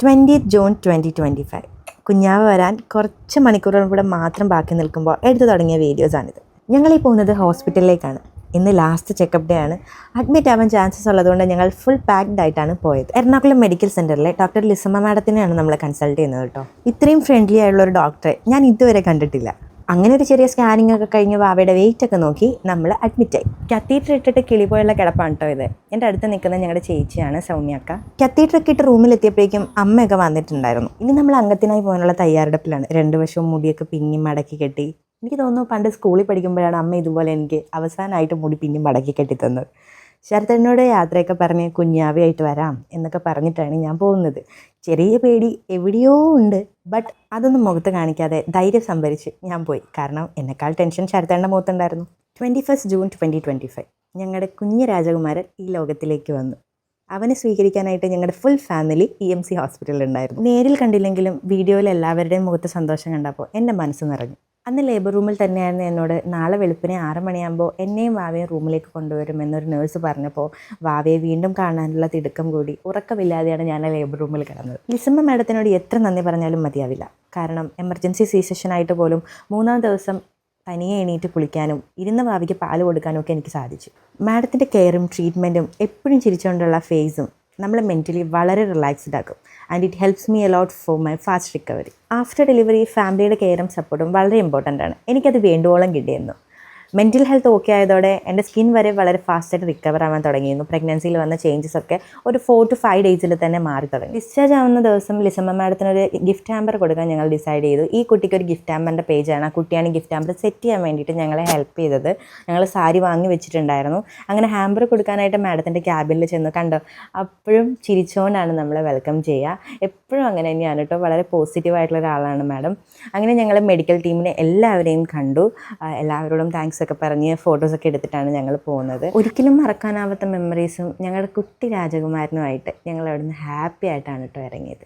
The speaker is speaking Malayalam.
20th ജൂൺ 2025 കുഞ്ഞാവ് വരാൻ കുറച്ച് മണിക്കൂറുകൾ കൂടെ മാത്രം ബാക്കി നിൽക്കുമ്പോൾ എടുത്തു തുടങ്ങിയ വീഡിയോസാണിത്. ഞങ്ങളീ പോകുന്നത് ഹോസ്പിറ്റലിലേക്കാണ്. ഇന്ന് ലാസ്റ്റ് ചെക്കപ്പ് ഡേ ആണ്. അഡ്മിറ്റ് ആവാൻ ചാൻസസ് ഉള്ളതുകൊണ്ട് ഞങ്ങൾ ഫുൾ പാക്ഡ് ആയിട്ടാണ് പോയത്. എറണാകുളം മെഡിക്കൽ സെൻറ്ററിലെ ഡോക്ടർ ലിസമ്മ മാഡത്തിനെയാണ് നമ്മൾ കൺസൾട്ട് ചെയ്യുന്നത് കേട്ടോ. ഇത്രയും ഫ്രണ്ട്ലി ആയിട്ടുള്ള ഒരു ഡോക്ടറെ ഞാൻ ഇതുവരെ കണ്ടിട്ടില്ല. അങ്ങനെ ഒരു ചെറിയ സ്കാനിങ് ഒക്കെ കഴിഞ്ഞ് വാവയുടെ വെയിറ്റ് ഒക്കെ നോക്കി നമ്മൾ അഡ്മിറ്റായി. കത്തീറ്റർ ഇട്ടിട്ട് കിളിപോയുള്ള കിടപ്പാണ് കേട്ടോ ഇത്. എൻ്റെ അടുത്ത് നിൽക്കുന്ന ഞങ്ങളുടെ ചേച്ചിയാണ് സൗമ്യക്ക. കത്തീറ്റർ ഒക്കെ ഇട്ട് റൂമിലെത്തിയപ്പോഴേക്കും അമ്മയൊക്കെ വന്നിട്ടുണ്ടായിരുന്നു. ഇനി നമ്മൾ അംഗത്തിനായി പോകാനുള്ള തയ്യാറെടുപ്പിലാണ്. 2 വശവും മുടിയൊക്കെ പിന്നി മടക്കി കെട്ടി. എനിക്ക് തോന്നുന്നു പണ്ട് സ്കൂളിൽ പഠിക്കുമ്പോഴാണ് അമ്മ ഇതുപോലെ എനിക്ക് അവസാനമായിട്ട് മുടി പിന്നി മടക്കി കെട്ടി തന്നത്. ശരത്തേട്ടനോട് യാത്രയൊക്കെ പറഞ്ഞ് കുഞ്ഞാവയായിട്ട് വരാം എന്നൊക്കെ പറഞ്ഞിട്ടാണ് ഞാൻ പോകുന്നത്. ചെറിയ പേടി എവിടെയോ ഉണ്ട്, ബട്ട് അതൊന്നും മുഖത്ത് കാണിക്കാതെ ധൈര്യം സംഭരിച്ച് ഞാൻ പോയി. കാരണം എന്നെക്കാൾ ടെൻഷൻ ശരത്തേട്ടൻ്റെ മുഖത്തുണ്ടായിരുന്നു. 21 ജൂൺ 2025 ഞങ്ങളുടെ കുഞ്ഞ് രാജകുമാരൻ ഈ ലോകത്തിലേക്ക് വന്നു. അവനെ സ്വീകരിക്കാനായിട്ട് ഞങ്ങളുടെ ഫുൾ ഫാമിലി EMC ഹോസ്പിറ്റലിൽ ഉണ്ടായിരുന്നു. നേരിൽ കണ്ടില്ലെങ്കിലും വീഡിയോയിൽ എല്ലാവരുടെയും മുഖത്ത് സന്തോഷം കണ്ടപ്പോൾ എൻ്റെ മനസ്സ് നിറഞ്ഞു. അന്ന് ലേബർ റൂമിൽ തന്നെയായിരുന്നു എന്നോട് നാളെ വെളുപ്പിനെ 6 മണിയാകുമ്പോൾ എന്നെയും വാവയും റൂമിലേക്ക് കൊണ്ടുവരുമെന്നൊരു നേഴ്സ് പറഞ്ഞപ്പോൾ വാവയെ വീണ്ടും കാണാനുള്ള തിടുക്കം കൂടി ഉറക്കമില്ലാതെയാണ് ഞാൻ ആ ലേബർ റൂമിൽ കിടന്നത്. ലിസമ്മ മാഡത്തിനോട് എത്ര നന്ദി പറഞ്ഞാലും മതിയാവില്ല. കാരണം എമർജൻസി സി സെക്ഷനായിട്ട് പോലും 3-ാം ദിവസം തനിയെ എണീറ്റ് കുളിക്കാനും ഇരുന്ന വാവയ്ക്ക് പാല് കൊടുക്കാനും ഒക്കെ എനിക്ക് സാധിച്ചു. മാഡത്തിൻ്റെ കെയറും ട്രീറ്റ്മെൻറ്റും എപ്പോഴും ചിരിച്ചുകൊണ്ടുള്ള ഫേസും നമ്മളെ മെൻ്റലി വളരെ റിലാക്സ്ഡ് ആക്കും. And it helps me allot for my fast recovery. After delivery ഫാമിലിയുടെ കെയറും സപ്പോർട്ടും വളരെ ഇമ്പോർട്ടൻ്റ് ആണ്. എനിക്കത് വേണ്ടുവോളം കിട്ടിയിരുന്നു. മെൻ്റൽ ഹെൽത്ത് ഓക്കെ ആയതോടെ എൻ്റെ സ്കിൻ വരെ വളരെ ഫാസ്റ്റായിട്ട് റിക്കവർ ആവാൻ തുടങ്ങിയിരുന്നു. പ്രഗ്നൻസിയിൽ വന്ന ചേഞ്ചസ് ഒക്കെ ഒരു 4 to 5 ഡേയ്സിൽ തന്നെ മാറി തുടങ്ങി. ഡിസ്ചാർജ് ആവുന്ന ദിവസം ലിസമ്മ മാഡത്തിനൊരു ഗിഫ്റ്റ് ഹാമ്പർ കൊടുക്കാൻ ഞങ്ങൾ ഡിസൈഡ് ചെയ്തു. ഈ കുട്ടിക്ക് ഒരു ഗിഫ്റ്റ് ഹാമ്പറിൻ്റെ പേജാണ്. ആ കുട്ടിയാണ് ഗിഫ്റ്റ് ഹാമ്പർ സെറ്റ് ചെയ്യാൻ വേണ്ടിയിട്ട് ഞങ്ങളെ ഹെൽപ്പ് ചെയ്തത്. ഞങ്ങൾ സാരി വാങ്ങി വെച്ചിട്ടുണ്ടായിരുന്നു. അങ്ങനെ ഹാമ്പർ കൊടുക്കാനായിട്ട് മാഡത്തിൻ്റെ ക്യാബിനിൽ ചെന്ന് കണ്ടോ, അപ്പോഴും ചിരിച്ചുകൊണ്ടാണ് നമ്മളെ വെൽക്കം ചെയ്യുക. എപ്പോഴും അങ്ങനെ തന്നെയാണ് കേട്ടോ. വളരെ പോസിറ്റീവായിട്ടുള്ള ഒരാളാണ് മാഡം. അങ്ങനെ ഞങ്ങൾ മെഡിക്കൽ ടീമിനെ എല്ലാവരെയും കണ്ടു. എല്ലാവരോടും താങ്ക്സ് ഒക്കെ പറഞ്ഞ് ഫോട്ടോസൊക്കെ എടുത്തിട്ടാണ് ഞങ്ങൾ പോകുന്നത്. ഒരിക്കലും മറക്കാനാവാത്ത മെമ്മറീസും ഞങ്ങളുടെ കുട്ടി രാജകുമാരനുമായിട്ട് ഞങ്ങൾ അവിടുന്ന് ഹാപ്പി ആയിട്ടാണ് കേട്ടോ ഇറങ്ങിയത്.